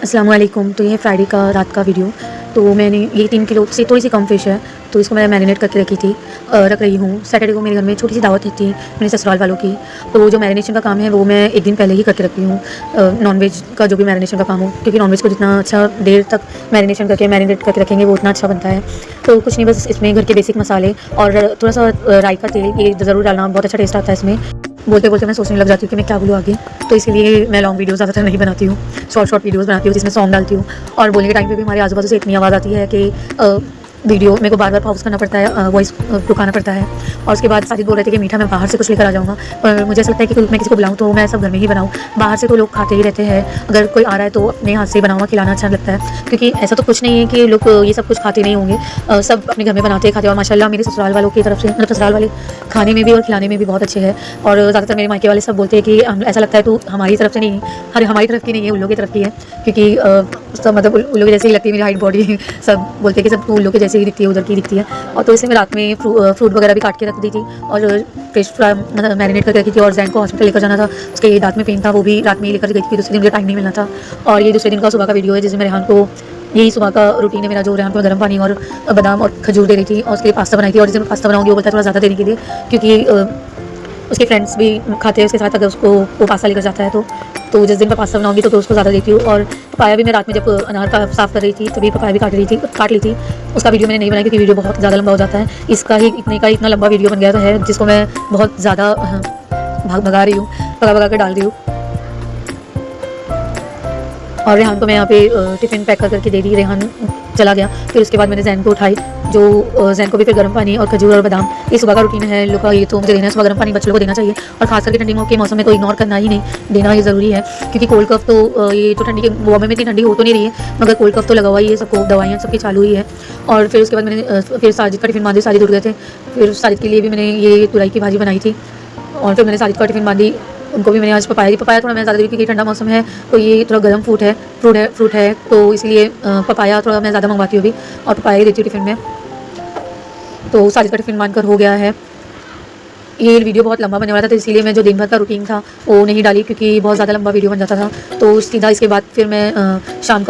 अस्सलाम वालेकुम। तो ये है फ्राइडे का रात का वीडियो। तो मैंने ये 3 किलो से थोड़ी सी कम फ़िश है, तो इसको मैं मैरिनेट करके रख रही हूँ। सैटरडे को मेरे घर में छोटी सी दावत थी मेरे ससुराल वालों की, तो जो मैरिनेशन का काम है वो मैं एक दिन पहले ही करके रखती हूँ। नॉन-वेज का जो भी मैरिनेशन का काम हो, क्योंकि नॉन-वेज को जितना अच्छा देर तक मैरिनेट करके रखेंगे वो उतना अच्छा बनता है। तो कुछ नहीं, बस इसमें घर के बेसिक मसाले और थोड़ा-सा राई का तेल ये ज़रूर डालना, बहुत अच्छा टेस्ट आता है इसमें। बोलते-बोलते मैं सोचने लग जाती हूँ कि मैं क्या बोलूँ आगे, तो इसलिए मैं लॉन्ग वीडियो ज़्यादातर नहीं बनाती हूँ। शॉर्ट वीडियोज़ बनाती हूँ जिसमें सॉन्ग डालती हूँ। और बोलने के टाइम पे भी हमारे आजू-बाजू से इतनी आवाज़ आती है कि वीडियो मेरे को बार-बार पॉज़ करना पड़ता है, वॉइस रुकाना पड़ता है। और उसके बाद साजिद बोल रहे थे कि मीठा मैं बाहर से कुछ लेकर आ जाऊँगा, पर मुझे ऐसा लगता है कि मैं किसी को बुलाऊँ तो मैं सब घर में ही बनाऊँ। बाहर से तो लोग खाते ही रहते हैं, अगर कोई आ रहा है तो अपने हाथ से बना हुआ खिलाना अच्छा लगता है, क्योंकि ऐसा तो कुछ नहीं है कि लोग ये सब कुछ खाते नहीं होंगे। सब अपने घर में बनाते हैं, खाते हैं। और माशाल्लाह मेरे ससुराल वालों की तरफ से, मतलब ससुराल वाले खाने में भी और खिलाने में भी बहुत अच्छे हैं। और ज़्यादातर मेरे मायके वाले सब बोलते हैं कि ऐसा लगता है तू हमारी तरफ से नहीं, अरे हमारी तरफ की नहीं है, उन लोगों की तरफ की है, क्योंकि सब मतलब उन लोगों जैसे ही लगती है मेरी हाइट बॉडी। सब बोलते हैं कि सब उन लोगों के जैसे ही दिखती है, उधर की दिखती है। और तो इसलिए मैं रात में फ्रूट वगैरह भी काट के रख दी थी, और फिश फ्राई मतलब मैरिनेट करके रखी थी। और जैन को हॉस्पिटल लेकर जाना था, उसके दांत में पेन था, वो भी रात में ही लेकर गई थी, दूसरे दिन मुझे टाइम नहीं मिलना था। और ये दूसरे दिन का सुबह का वीडियो है, जिसमें रेहान को यही सुबह का रूटीन है मेरा, जो रेहान को गर्म पानी और बादाम और खजूर दे रही थी, और उसके लिए पास्ता बनाई थी। और जिस दिन पास्ता बनाऊंगी वो बोलता है थोड़ा ज़्यादा देने के लिए, क्योंकि उसके फ्रेंड्स भी खाते हैं उसके साथ, अगर उसको वो पास्ता लेकर जाता है तो जिस दिन मैं पास्ता बनाऊंगी तो उसको ज़्यादा देती हूँ। और पपाया भी मैं रात में जब अनार का साफ़ कर रही थी तभी पपाया भी काट ली थी। उसका वीडियो मैंने नहीं बनाया क्योंकि वीडियो बहुत ज़्यादा लंबा हो जाता है। इसका ही इतना लंबा वीडियो बन गया है, जिसको मैं बहुत ज़्यादा भगा रही हूँ, भगा कर डाल रही हूँ। और रेहान को मैं यहाँ पे टिफ़िन पैक करके दे दी, रेहान चला गया। फिर उसके बाद मैंने जैन को उठाई, जो जैन को भी फिर गर्म पानी और खजूर और बादाम, ये सुबह का रूटीन है लोग का, ये तो मुझे देना है। सुबह गर्म पानी बच्चों को देना चाहिए, और खास करके ठंडी के मौसम में तो इग्नोर करना ही नहीं, देना ये ज़रूरी है। क्योंकि कोल्ड कफ तो ये तो ठंडी के बॉम्बे में इतनी ठंडी हो तो नहीं रही है, मगर कोल्ड कफ तो लगा हुआ ही है सबको, दवाइयाँ सबकी चालू ही है। और फिर उसके बाद मैंने फिर साजिद का टिफ़िन बांधी, साजिद उठ गए थे। फिर साजिद के लिए भी मैंने ये तुरई की भाजी बनाई थी, और फिर मैंने साजिद का टिफ़िन बांधी। उनको भी मैंने आज पपाया थोड़ा मैं ज़्यादा दी, क्योंकि ठंडा मौसम है तो ये थोड़ा गर्म फ्रूट है, तो इसलिए पपाया थोड़ा मैं ज़्यादा मंगवाती हूँ अभी, और पपाया ही देती हूँ टिफ़िन में। तो साजिद का टिफ़िन बांध कर हो गया है। ये वीडियो बहुत लंबा बनने वाला था, तो इसीलिए मैं जो दिन भर का रूटीन था वो नहीं डाली, क्योंकि बहुत ज़्यादा लंबा वीडियो बन जाता था। तो सीधा इसके बाद फिर मैं शाम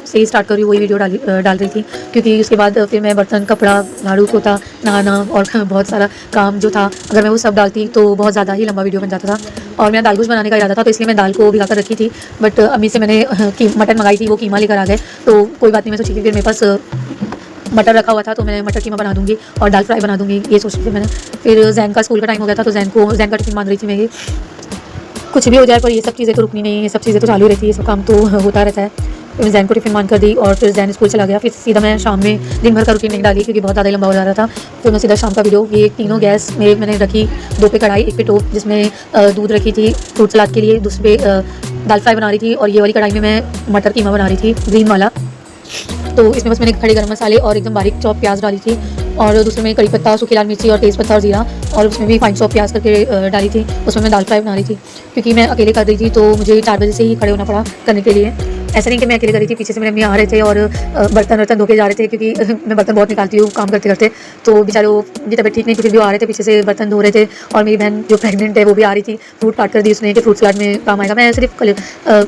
से ही स्टार्ट कर रही हूँ, वही वीडियो डाल रही थी, क्योंकि उसके बाद फिर मैं बर्तन, कपड़ा, झाड़ू, पोछा, नहाना और बहुत सारा काम जो था, अगर मैं वो सब डालती तो बहुत ज़्यादा ही लंबा वीडियो बन जाता था। और मेरा दाल गोश्त बनाने का इरादा था, तो इसलिए मैं दाल को भिगा कर रखी थी, बट अम्मी से मैंने मटन मंगाई थी, वो कीमा लेकर आ गए, तो कोई बात नहीं। मैं सोची कि फिर मेरे पास मटर रखा हुआ था, तो मैं मटर कीमा बना दूंगी और दाल फ्राई बना दूंगी, ये सोच रही थी मैंने। फिर जैन का स्कूल का टाइम हो गया था, तो जैन का टिफ़िन बांध रही थी मैं। ये कुछ भी हो जाए पर ये सब चीज़ें तो रुकनी नहीं है, ये सब चीज़ें तो चालू रहती है, ये सब काम तो होता रहता है। फिर मैं जैन को टिफ़िन बांध कर दी, और फिर जैन स्कूल चला गया। फिर सीधा मैं शाम में दिन भर का रूटीन नहीं डाली, क्योंकि बहुत ज़्यादा लंबा हो जा रहा था। फिर मैं सीधा शाम का वीडियो, ये तीनों गैस में मैंने रखी, 2 पे कढ़ाई, 1 पे टोप, जिसमें दूध रखी थी फ्रूट सलाद के लिए, दूसरे पे दाल फ्राई बना रही थी, और ये वाली कढ़ाई में मैं मटर कीमा बना रही थी, ग्रीन वाला। तो इसमें बस मैंने खड़े गरम मसाले और एकदम बारीक चॉप प्याज डाली थी, और दूसरे में कड़ी पत्ता, सूखी लाल मिर्ची और तेज़ पत्ता और जीरा, और उसमें भी फाइन चॉप प्याज करके डाली थी। उसमें मैं दाल फ्राई बना रही थी, क्योंकि मैं अकेले कर रही थी, तो मुझे 4 बजे से ही खड़े होना पड़ा करने के लिए। ऐसा नहीं कि मैं अकेले कर रही थी, पीछे से मेरे अम्मी आ रहे थे और बर्तन धो के जा रहे थे, क्योंकि मैं बर्तन बहुत निकालती हूँ काम करते करते। तो बेचारे उनकी तबीयत ठीक नहीं थी, फिर भी वो आ रहे थे, पीछे से बर्तन धो रहे थे। और मेरी बहन जो प्रेग्नेंट है वो भी आ रही थी, फ्रूट काट कर दी उसने कि फ्रूट सलाद में काम आएगा। मैं सिर्फ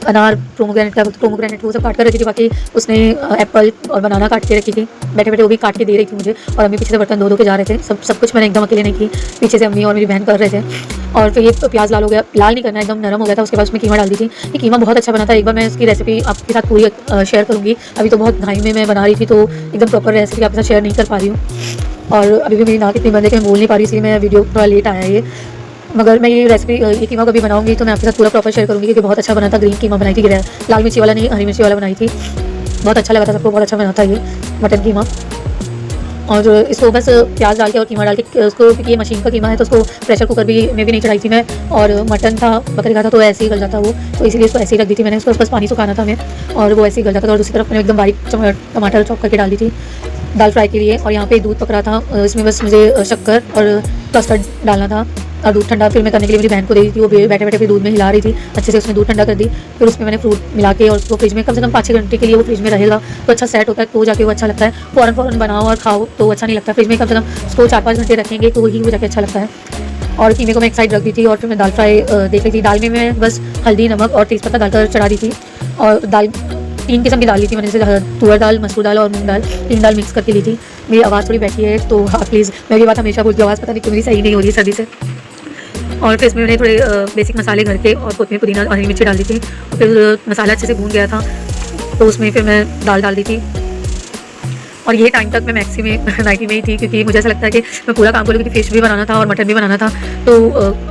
अनार, पोमोग्रेनेट वो सब काट कर रखी थी, बाकी उसने एप्पल और बनाना काट के रखी थी, बैठे बैठे वो भी काट के दे रही थी मुझे। और अम्मी पीछे से बर्तन धो के जा रहे थे, सब कुछ मैंने एकदम अकेले नहीं की, पीछे से अम्मी और मेरी बहन कर रहे थे। और फिर ये प्याज लाल हो गया, लाल नहीं करना, एकदम नरम हो गया था। उसके बाद उसमें कीमा डाल दी थी। ये कीमा बहुत अच्छा बना था, एक बार मैं इसकी रेसिपी आपके साथ पूरी शेयर करूँगी। अभी तो बहुत घाई में मैं बना रही थी, तो एकदम प्रॉपर रेसिपी आपके साथ शेयर नहीं कर पा रही हूँ, और अभी भी मेरी नाक इतनी बंद है कि मैं बोल नहीं पा रही, इसलिए मैं वीडियो थोड़ा लेट आया है ये। मगर मैं ये रेसिपी, ये कीमा कभी बनाऊंगी तो मैं आपके साथ पूरा प्रॉपर शेयर करूँगी, क्योंकि बहुत अच्छा बना था। ग्रीन कीमा बनाई थी, लाल मिर्ची वाला नहीं, हरी मिर्ची वाला बनाई थी, बहुत अच्छा लगा था सबको, बहुत अच्छा बना था ये मटन कीमा। और इसको बस प्याज डाल के और कीमा डाल के उसको, क्योंकि ये मशीन का कीमा है तो उसको प्रेशर कुकर में भी नहीं चढ़ाई थी मैं, और मटन था बकरे का था तो ऐसे ही गल जाता वो, तो इसलिए इसको ऐसे ही रख दी थी मैंने। उसको बस पानी सुखाना था मैं, और वो ऐसे ही गल जाता था। और दूसरी तरफ मैंने एकदम बारीक टमाटर चॉप करके डाल दी थी दाल फ्राई के लिए। और यहाँ पे दूध पक रहा था, इसमें बस मुझे शक्कर और कस्टर्ड डालना था, और दूध ठंडा फिर मैं करने के लिए मेरी बहन को दे दी थी, वो बैठे बैठे फिर दूध में हिला रही थी अच्छे से, उसने दूध ठंडा कर दी। फिर उसमें मैंने फ्रूट मिला के, और उसको फ्रिज में कम से कम 5-6 घंटे के लिए वो फ्रिज में रहेगा तो अच्छा सेट होता है, तो जाके वो अच्छा लगता है। फ़ौरन बनाओ और खाओ तो अच्छा नहीं लगता, फ्रिज में कम से कम उसको 4-5 घंटे रखेंगे तो वही वो जाके अच्छा लगता है। और कीमे को मैं एक साइड रख दी थी और फिर मैं दाल फ्राई देख रही थी। दाल में मैं बस हल्दी, नमक और तेज़पत्ता डालकर चढ़ा दी थी। और दाल 3 किस्म की दाल ली थी मैंने, जैसे तुअर दाल, मसूर दाल और मूंग दाल, 3 दाल मिक्स करके ली थी। मेरी आवाज़ थोड़ी बैठी है तो हाँ प्लीज़, मैं ये बात हमेशा बोलती हूँ, आवाज़ पता नहीं क्यों मेरी सही नहीं हो रही है सर्दी से। और फिर इसमें मैंने थोड़े बेसिक मसाले घर के और कोतमीर, पुदीना और हरी मिर्ची डाल दी थी। फिर मसाला अच्छे से भून गया था तो उसमें फिर मैं दाल डाल दी थी। और ये टाइम तक मैं मैक्सी में नाइटी में ही थी, क्योंकि मुझे ऐसा लगता है कि मैं पूरा काम करूँ, क्योंकि फ़िश भी बनाना था और मटन भी बनाना था। तो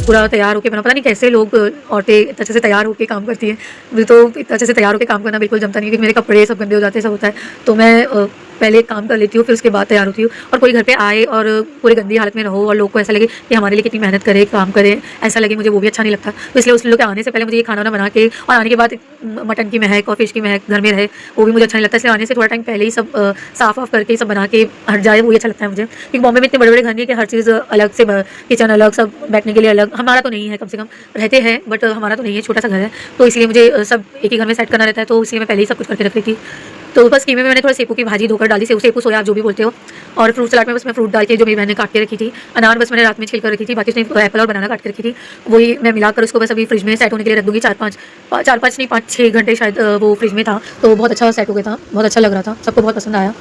पूरा तैयार होकर बना, पता नहीं कैसे लोग औरतें इतने अच्छे से तैयार होकर काम करती हैं। मुझे तो इतना अच्छे से तैयार होकर काम करना बिल्कुल जमता नहीं है, क्योंकि मेरे कपड़े सब गंदे हो जाते हैं, सब होता है। तो मैं पहले काम कर लेती हूँ, फिर उसके बाद तैयार होती हूँ। और कोई घर पे आए और पूरी गंदी हालत में रहो और लोग को ऐसा लगे कि हमारे लिए कितनी मेहनत करे, काम करे, ऐसा लगे, मुझे वो भी अच्छा नहीं लगता। तो इसलिए उस लोग के आने से पहले मुझे ये खाना वाना बना के, और आने के बाद मटन की महक और फिश की महक घर में रहे, वो भी मुझे अच्छा नहीं लगता। इसलिए आने से थोड़ा टाइम पहले ही सब साफ़ वाफ करके सब बना के हट जाए, वो अच्छा लगता है मुझे। क्योंकि बॉम्बे में इतने बड़े बड़े घर नहीं है कि हर चीज़ अलग से, किचन अलग, सब बैठने के लिए अलग। हमारा तो नहीं है, कम से कम रहते हैं बट हमारा तो नहीं है, छोटा सा घर है। तो इसलिए मुझे सब एक ही घर में सेट करना रहता है, तो इसलिए मैं पहले ही सब कुछ करके रख रही थी। तो बस कीमे में मैंने थोड़ा सेपू की भाजी धोकर डाली, सेपू सोया आप जो भी बोलते हो। और फ्रूट सलाद में बस मैं फ्रूट डाल के, जो मेरी बहन ने काट के रखी थी, अनार बस मैंने रात में छिल कर रखी थी, बाकी उसने एप्पल और बनाना काट के रखी थी, वही मैं मिलाकर उसको बस अभी फ्रिज में सेट होने के लिए रख दूँगी। 4-5 नहीं 5-6 घंटे शायद वो फ्रिज में था, तो बहुत अच्छा सेट हो गया था, बहुत अच्छा लग रहा था, सबको बहुत पसंद आया।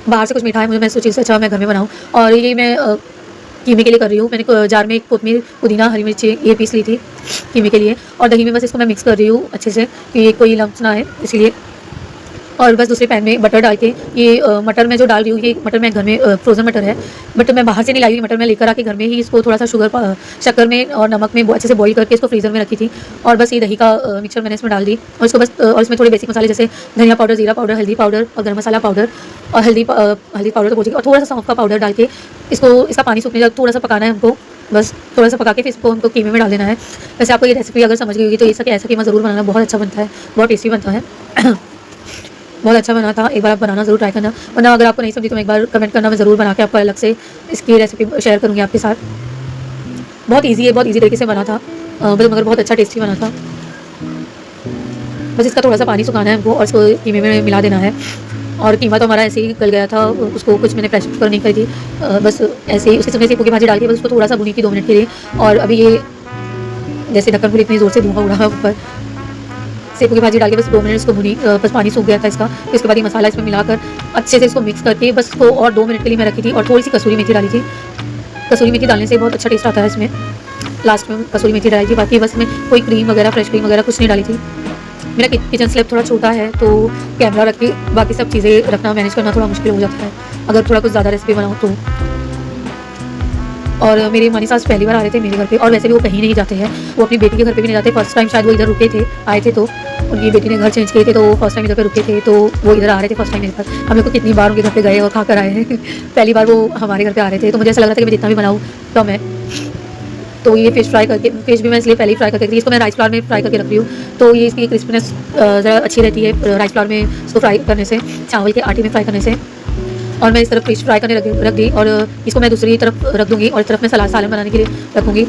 बाहर से कुछ मीठा है, मुझे मैं सोची इससे अच्छा मैं घर में बनाऊँ। और ये मैं कीमे के लिए कर रही हूँ। मैंने जार में कोतमीर, पुदीना, हरी मिर्ची ये पीस ली थी कीमे के लिए, और दही में बस इसको मैं मिक्स कर रही हूँ अच्छे से कि कोई लम्स ना आए, इसीलिए। और बस दूसरे पैन में बटर डाल के ये मटर मैं जो डाल रही हूँ, ये मटर मैं घर में फ्रोज़न मटर है, बट मैं बाहर से नहीं लाई हुई मटर, मैं लेकर आके घर में ही इसको थोड़ा सा शक्कर में और नमक में अच्छे से बॉईल करके इसको फ्रीज़र में रखी थी। और बस ये दही का मिक्सचर मैंने इसमें डाल दी, और इसको बस और इसमें थोड़े बेसिक मसाले जैसे धनिया पाउडर, जीरा पाउडर, हल्दी पाउडर और गर्म मसाला पाउडर और हल्दी पाउडर तो बोलिए, और थोड़ा सा सौंफ का पाउडर डाल के इसका पानी सूखने तक थोड़ा सा पकाना है हमको। बस थोड़ा सा पका के फिर इसको हमको कीमे में डाल देना है। वैसे आपको ये रेसिपी अगर समझ गई होगी तो ऐसा कीमा ज़रूर बनाना, बहुत अच्छा बनता है, बहुत टेस्टी बनता है। बहुत अच्छा बना था, एक बार आप बनाना ज़रूर ट्राई करना, वरना अगर आपको नहीं समझी तो एक बार कमेंट करना, मैं ज़रूर बना के आपको अलग से इसकी रेसिपी शेयर करूँगी आपके साथ। बहुत ईजी है, बहुत ईजी तरीके से बना था, मगर बहुत अच्छा टेस्टी बना था। बस इसका थोड़ा सा पानी सुखाना है हमको और इसको कीमे में मिला देना है। और कीमा तो हमारा ऐसे ही गल गया था, उसको कुछ मैंने प्रेशर कुकर नहीं करी थी, बस ऐसे ही उसके समय सेपू की भाजी डाल के बस उसको थोड़ा सा भुनी थी 2 मिनट के लिए। और अभी ये जैसे ढक्कन खुली, इतनी ज़ोर से धुआं उड़ा ऊपर, सेपू की भाजी डाल के बस 2 मिनट इसको भुनी, बस पानी सूख गया था इसका। फिर उसके बाद ये मसाला इसमें मिलाकर अच्छे से इसको मिक्स करके बस इसको और 2 मिनट के लिए मैं रखी थी। और थोड़ी सी कसूरी मेथी डाली थी, कसूरी मेथी डालने से बहुत अच्छा टेस्ट आता है इसमें। लास्ट में कसूरी मेथी डाली थी, बाकी बस मैं कोई क्रीम वगैरह, फ्रेश क्रीम वगैरह कुछ नहीं डाली थी। मेरा किचन स्लैब थोड़ा छोटा है तो कैमरा रख के बाकी सब चीज़ें रखना, मैनेज करना थोड़ा मुश्किल हो जाता है अगर थोड़ा कुछ ज़्यादा रेसिपी बनाऊँ तो। और मेरे मनी सास पहली बार आ रहे थे मेरे घर पे, और वैसे भी वो कहीं नहीं जाते हैं, वो अपनी बेटी के घर पे भी नहीं जाते। फर्स्ट टाइम शायद वो इधर रुके थे, आए थे, तो उनकी बेटी ने घर चेंज किए थे, तो फर्स्ट टाइम इधर पे रुके थे, तो वो इधर आ रहे थे फर्स्ट टाइम मेरे पास। हम लोग को कितनी बार उनके घर पे गए और खा कर आए हैं पहली बार वो हमारे घर पे आ रहे थे, तो मुझे ऐसा लग रहा था कि मैं जितना भी बनाऊँ कम है। तो ये फ़िश फ्राई करके, फ़िश भी मैं इसलिए पहले ही फ्राई करके रखी थी, इसको मैं राइस फ्लावर में फ्राई करके रख रही हूँ, तो ये इसकी क्रिस्पीनेस ज़रा अच्छी रहती है राइस फ्लावर में इसको फ्राई करने से, चावल के आटे में फ्राई करने से। और मैं इस तरफ फ़िश फ्राई करने रख दी, और इसको मैं दूसरी तरफ रख दूँगी, और इस तरफ मैं सालन बनाने के लिए रखूँगी,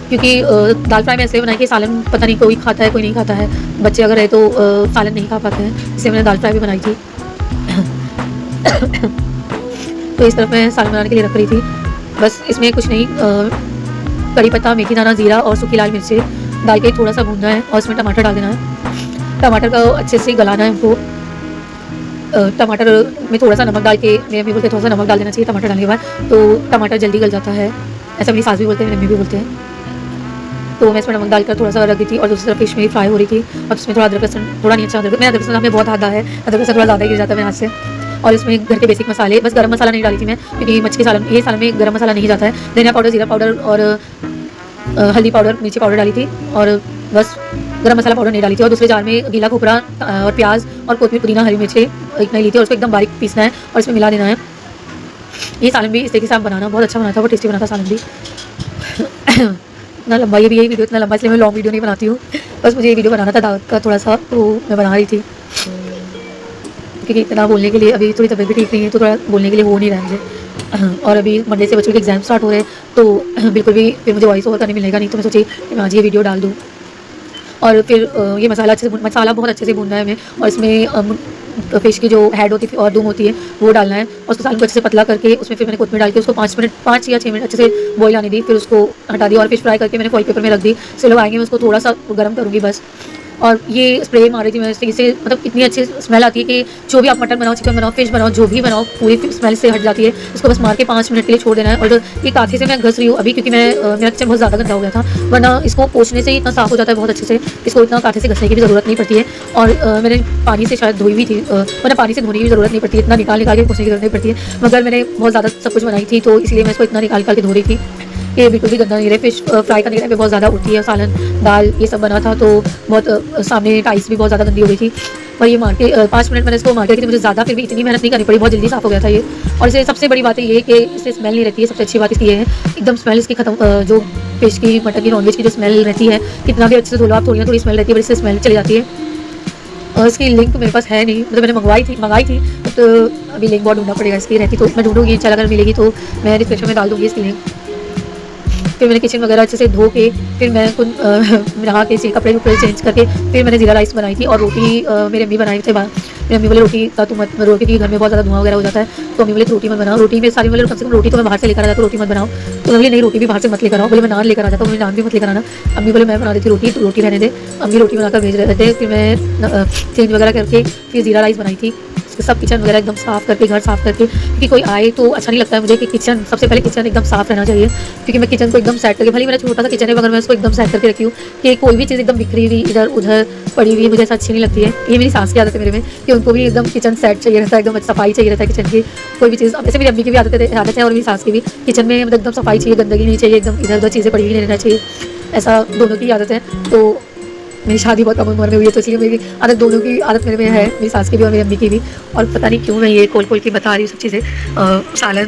क्योंकि दाल फ्राई में ऐसे बनाई कि सालन पता नहीं कोई खाता है कोई नहीं खाता है, बच्चे अगर है तो सालन नहीं खा पाते हैं, इसलिए मैंने दाल फ्राई भी बनाई थी तो इस तरफ मैं सालन बनाने के लिए रख रही थी। बस इसमें कुछ नहीं, कड़ी पत्ता, मेथी दाना, जीरा और सूखी लाल मिर्चें डाल के थोड़ा सा भूनना है, और इसमें टमाटर डाल देना है। टमाटर का अच्छे से गलाना है हमको। टमाटर में थोड़ा सा नमक डाल के, मेरे मम्मी बोलते थोड़ा सा नमक डाल देना चाहिए टमाटर डालने के बाद, तो टमाटर जल्दी गल जाता है, ऐसा मेरी सास भी बोलते हैं, मेरी मम्मी भी बोलते हैं। तो मैं इसमें नमक डालकर थोड़ा सा रख दी थी, और दूसरी तरफ फिश में फ्राई हो रही थी, और उसमें थोड़ा अदरक लहसुन, थोड़ा नहीं अच्छा अदरक, मैं अदरक लहसुन हमें बहुत आधा है, अदरक लहसुन थोड़ा ज़्यादा गिर जाता है मेरे हाथ से। और इसमें घर के बेसिक मसाले, बस गरम मसाला नहीं डाली थी मैं, क्योंकि मच्छी सालन, ये सालन में गरम मसाला नहीं जाता है। धनिया पाउडर, जीरा पाउडर और हल्दी पाउडर, मिर्ची पाउडर डाली थी, और बस गरम मसाला पाउडर नहीं डाली थी। और दूसरे जार में गीला खोपरा और प्याज और कोतमीर, पुदीना, हरी मिर्ची एक नहीं ली थी, और उसको एकदम बारीक पीसना है और इसमें मिला देना है। ये सालन भी इस तरीके से आप बनाना, बहुत अच्छा बना था, बहुत टेस्टी बना था सालन भी इतना लंबा, ये भी यही वीडियो इतना लंबा, इसलिए मैं लॉन्ग वीडियो नहीं बनाती हूँ, बस मुझे ये वीडियो बनाना था दावत का थोड़ा सा, तो मैं बना रही थी, क्योंकि इतना बोलने के लिए अभी थोड़ी तबीयत भी ठीक नहीं है, तो थोड़ा बोलने के लिए हो नहीं रहा है मुझे। और अभी मंडे से बच्चों के एग्जाम स्टार्ट हो रहे हैं, तो बिल्कुल भी फिर मुझे वॉइस ओवर करने मिलेगा नहीं, तो मैं सोची कि मैं आज ये वीडियो डाल दूँ। और फिर ये मसाला बहुत अच्छे से भूनना है हमें, और इसमें फ़िश की जो हेड होती है और दुम होती है वो डालना है, और उसको सालन को अच्छे से पतला करके उसमें फिर मैंने कोतमीर डाल के उसको 5 या 6 मिनट अच्छे से बॉईल आने दी, फिर उसको हटा दिया और फिश फ्राई करके मैंने फॉइल पेपर में रख दी। इससे लोग आएंगे मैं उसको थोड़ा सा गर्म करूँगी बस। और ये स्प्रे मार रही थी मैं इससे, मतलब इतनी अच्छी स्मेल आती है कि जो भी आप मटन बनाओ, चिकन बनाओ, फिश बनाओ, जो भी बनाओ पूरी स्मेल से हट जाती है। इसको बस मार के 5 मिनट के लिए छोड़ देना है। और ये काथे से मैं घस रही हूँ अभी, क्योंकि मेरा किचन बहुत ज़्यादा गंदा हो गया था, वरना इसको पोंछने से ही इतना साफ़ हो जाता है बहुत अच्छे से, इसको इतना काथे से घसने की भी ज़रूरत नहीं पड़ती है। और मैंने पानी से शायद धोई भी थी, वरना पानी से धोने की भी ज़रूरत नहीं पड़ती है, इतना निकाल के पोंछने की ज़रूरत नहीं पड़ती है, मगर मैंने बहुत ज़्यादा सब कुछ बनाई थी तो इसलिए मैं इसको इतना निकाल के धो रही थी। ये बिल्कुल भी गंदा नहीं रहे। फ़िश फ्राई करने के टाइम पे बहुत ज़्यादा उठती है, सालन दाल ये सब बना था तो बहुत सामने टाइल्स भी बहुत ज़्यादा गंदी हो गई थी। और ये मार के 5 मिनट मैंने इसको मार के रखी थी, मुझे ज़्यादा फिर भी इतनी मेहनत नहीं करनी पड़ी, बहुत जल्दी साफ़ हो गया था ये। और इसे सबसे बड़ी बात है ये कि इससे स्मेल नहीं रहती है, सबसे अच्छी बात इसकी ये है एकदम स्मेल इसकी खत्म, जो फ़िश की, मटन की, नॉनवेज की जो स्मेल रहती है, कितना भी अच्छे से धो लो आप, थोड़ी स्मेल रहती है, बट इससे स्मेल चली जाती है। और इसकी लिंक मेरे पास है नहीं, मतलब मैंने मंगाई थी तो अभी लिंक बहुत ढूंढना पड़ेगा इसकी, रहती तो मैं ढूंढूंगी, इंशाल्लाह अगर मिलेगी तो मैं डिस्क्रिप्शन में डाल दूँगी इसकी लिंक। फिर मैंने किचन वगैरह अच्छे से धो के फिर मैं नहा के कपड़े चेंज करके फिर मैंने ज़ीरा राइस बनाई थी। और रोटी मेरी अम्मी बनाई थे, मेरी अम्मी बोले रोटी का तुम मत, रोटी की घर में बहुत ज़्यादा धुआं वगैरह हो जाता है, तो अम्मी बोले रोटी मत बनाओ, रोटी में सारी बोले कम से कम रोटी तो मैं बाहर से लेकर आ जाता, रोटी मत बनाओ। तो बोले नहीं रोटी भी बाहर से मत लेकर आओ, बोले मैं नान लेकर आ जाता हूँ, नान भी मत लेकर आना। अम्मी बोले मैं बना देती रोटी, तो रोटी रहने दे, अम्मी रोटी बनाकर भेज रहे थे। फिर मैं चेंज वगैरह करके फिर ज़ीरा राइस बनाई थी, सब किचन वगैरह एकदम साफ़ करके, घर साफ़ करके, क्योंकि कोई आए तो अच्छा नहीं लगता है मुझे कि किचन, सबसे पहले किचन एकदम साफ़ रहना चाहिए, क्योंकि मैं किचन को एकदम सेट करके, भले मेरा छोटा सा किचन है मगर मैं उसको एकदम सेट करके रखी हूँ कि कोई भी चीज़ एकदम बिखरी हुई इधर उधर पड़ी हुई मुझे ऐसा अच्छी नहीं लगती है। ये मेरी सास की आदत है मेरे में कि उनको भी एकदम किचन सेट चाहिए रहता है, एकदम सफाई चाहिए रहता है किचन की, कोई भी चीज़। वैसे मेरी अम्मी की भी आदत है और मेरी सास की भी, किचन में मतलब एकदम सफाई चाहिए, गंदगी नहीं चाहिए, एकदम इधर उधर चीज़ें पड़ी हुई नहीं रहना चाहिए, ऐसा दोनों की आदत है। तो मेरी शादी बहुत कम उम्र में हुई है तो इसलिए मेरी आदत, दोनों की आदत मेरे में है, मेरी सास की भी और मेरी अम्मी की भी। और पता नहीं क्यों मैं ये खोल के बता रही हूँ सब चीज़ें। सालन,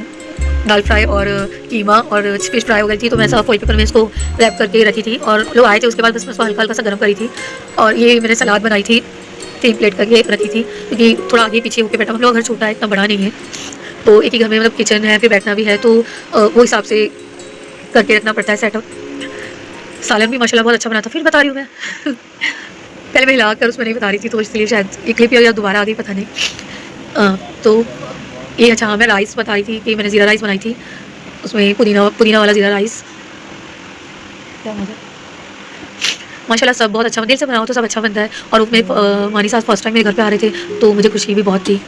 दाल फ्राई और कीमा और फिश फ्राई हो गई थी, तो मैं ऐसा फॉइल पेपर में इसको रैप करके रखी थी, और लोग आए थे उसके बाद बस मैं इसको हल्का हल्का सा गर्म करी थी। और ये मैंने सलाद बनाई थी, 3 प्लेट करके रखी थी, क्योंकि थोड़ा आगे पीछे होकर बैठा, हम लोग घर छोटा है, इतना बड़ा नहीं है, तो एक ही घर में मतलब किचन है, फिर बैठना भी है, तो वो हिसाब से करके रखना पड़ता है सेटअप। सालन भी माशाल्लाह बहुत अच्छा बना था, फिर बता रही हूँ मैं पहले मैं हिला कर उसमें नहीं बता रही थी, तो इसलिए शायद ये क्लिप या दोबारा आ गई, पता नहीं। तो ये अच्छा, हाँ मैं राइस बता रही थी कि मैंने ज़ीरा राइस बनाई थी, उसमें पुदीना वाला ज़ीरा राइस, क्या मज़ा, माशाल्लाह सब बहुत अच्छा, दिल से बनाओ तो सब अच्छा बनता है। और उसमें मानी साहब फर्स्ट टाइम मेरे घर पे आ रहे थे तो मुझे खुशी भी बहुत थी,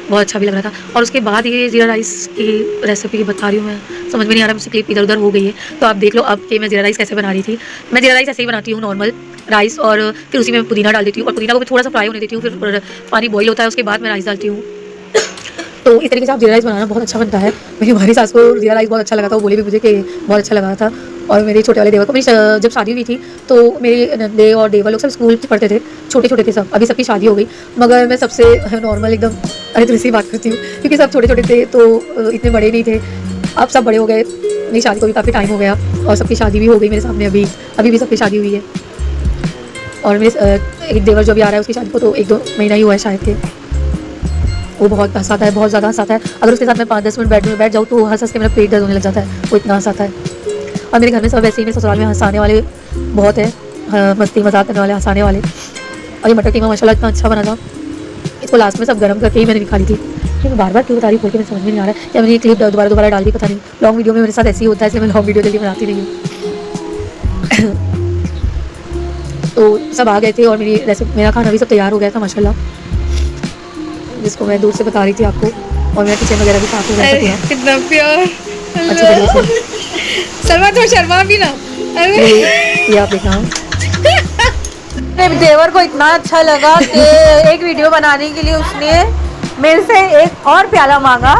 बहुत अच्छा भी लग रहा था। और उसके बाद ये ज़ीरा राइस की रेसिपी बता रही हूँ मैं, समझ में नहीं आ रहा, मुझसे क्लिप इधर उधर हो गई है, तो आप देख लो अब कि मैं ज़ीरा राइस कैसे बना रही थी। मैं ज़ीरा राइस ऐसे ही बनाती हूँ, नॉर्मल राइस, और फिर उसी में पुदीना डाल देती हूँ, और पुदीना को भी थोड़ा सा फ्राई होने देती हूँ, फिर पानी बॉईल होता है, उसके बाद मैं राइस डालती हूँ। तो इस तरीके से आप ज़ीरा राइस बनाना बहुत अच्छा बनता है। मेरी हमारी सास को ज़ीरा राइस बहुत अच्छा लगा था, वो बोली भी मुझे कि बहुत अच्छा लगा था। और मेरे छोटे वाले देवर को, मेरी जब शादी हुई थी तो मेरे नंदे और देवर लोग सब स्कूल पढ़ते थे, छोटे छोटे थे सब, अभी सबकी शादी हो गई, मगर मैं सबसे नॉर्मल एकदम, अरे तुलसी बात करती हूँ, क्योंकि सब छोटे छोटे थे तो इतने बड़े नहीं थे, अब सब बड़े हो गए, मेरी शादी को भी काफ़ी टाइम हो गया और सबकी शादी भी हो गई मेरे सामने, अभी भी सबकी शादी हुई है। और मेरे एक देवर जो भी आ रहा है उसकी शादी को तो 1-2 महीना ही हुआ है शायद के, वो बहुत हंसाता है, बहुत ज़्यादा हंसाता है। अगर उसके साथ मैं 5-10 मिनट बैठ जाऊँ तो हंस के मेरा पेट दर्द होने लग जाता है, वो इतना हंसाता है। और मेरे घर में सब वैसे ही, मेरे ससुराल में हंसाने वाले बहुत है, मस्ती मजाक करने वाले, हंसाने वाले। और ये मटर कीमा माशाल्लाह इतना अच्छा बना था, इसको लास्ट में सब गर्म करके ही मैंने निकाली थी। ये मैं बार क्यों बता रही हूँ, मुझे समझ में नहीं आ रहा है, क्या मैंने ये क्लिप दोबारा डाल दी, पता नहीं, लॉन्ग वीडियो में मेरे साथ ऐसे ही होता है, इसलिए मैं लॉन्ग वीडियो जल्दी बनाती नहीं हूँ। तो सब आ गए थे और मेरा खाना भी सब तैयार हो गया था माशाल्लाह, जिसको मैं दूर से बता रही थी आपको। और मेरा किचन वगैरह भी साफ हो गया था, कितना प्यार, अच्छे तरीके से। सलमा तो शर्मा भी ना, अरे ये आप देखना, मेरे देवर को इतना अच्छा लगा कि एक वीडियो बनाने के लिए उसने मेरे से एक और प्याला मांगा।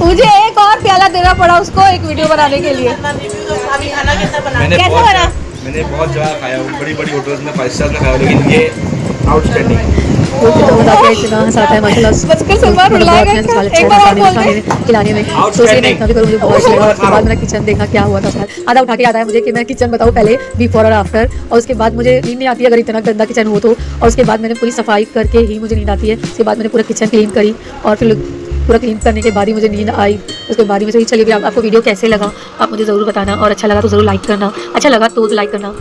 मुझे एक और प्याला देना पड़ा उसको एक वीडियो बनाने के लिए। कैसा बना? मैंने बहुत जगह खाया हूँ, बड़ी बड़ी होटल्स में 5 स्टार में खाया, लेकिन ये आउटस्टैंडिंग। वो इतना हंसाता है माशाल्लाह, बचकर सलमान रुलाएगा, एक बार और बोल दे। खिलाने में, तो इसलिए मैं इतना भी करूँ, मुझे बहुत अच्छा लगा। उसके बाद मेरा किचन देखा क्या हुआ था, उसके बाद आधा उठा के याद आया मुझे कि मैं किचन बताऊँ पहले, बिफोर और आफ्टर, और उसके बाद मुझे नींद नहीं आती है अगर इतना गंदा किचन हो तो। और उसके बाद मैंने पूरी सफाई करके ही मुझे नींद आती है। उसके बाद मैंने पूरा किचन क्लीन करी और फिर पूरा क्लीन करने के बाद ही मुझे नींद आई। उसके बाद ही मैं सही चली गई। आपको वीडियो कैसे लगा आप मुझे ज़रूर बताना, और अच्छा लगा तो ज़रूर लाइक करना, अच्छा लगा तो लाइक करना।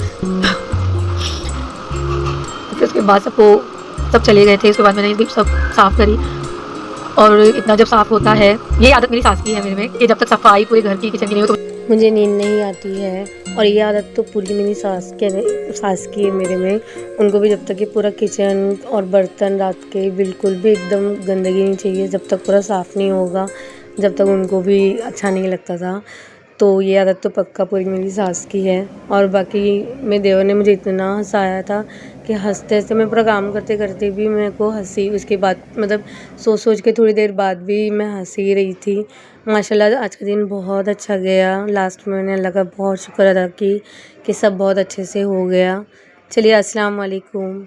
फिर उसके बाद सब चले गए थे। उसके बाद मैंने सब साफ़ करी, और इतना जब साफ़ होता है, ये आदत मेरी सास की है मेरे में, कि जब तक सफाई पूरे घर की किचन की नहीं हो तो मुझे नींद नहीं आती है, और ये आदत तो पूरी मेरी सास की है मेरे में। उनको भी जब तक ये पूरा किचन और बर्तन रात के बिल्कुल भी एकदम गंदगी नहीं चाहिए, जब तक पूरा साफ़ नहीं होगा, जब तक उनको भी अच्छा नहीं लगता था। तो ये आदत तो पक्का पूरी मेरी सास की है। और बाकी मेरे देवर ने मुझे इतना हँसाया था कि हँसते हँसते मैं पूरा काम करते करते भी मेरे को हँसी, उसके बाद मतलब सोच के थोड़ी देर बाद भी मैं हँस ही रही थी। माशाल्लाह आज का दिन बहुत अच्छा गया। लास्ट में मैंने अल्लाह का बहुत शुक्र अदा की कि सब बहुत अच्छे से हो गया। चलिए, अस्सलाम वालेकुम।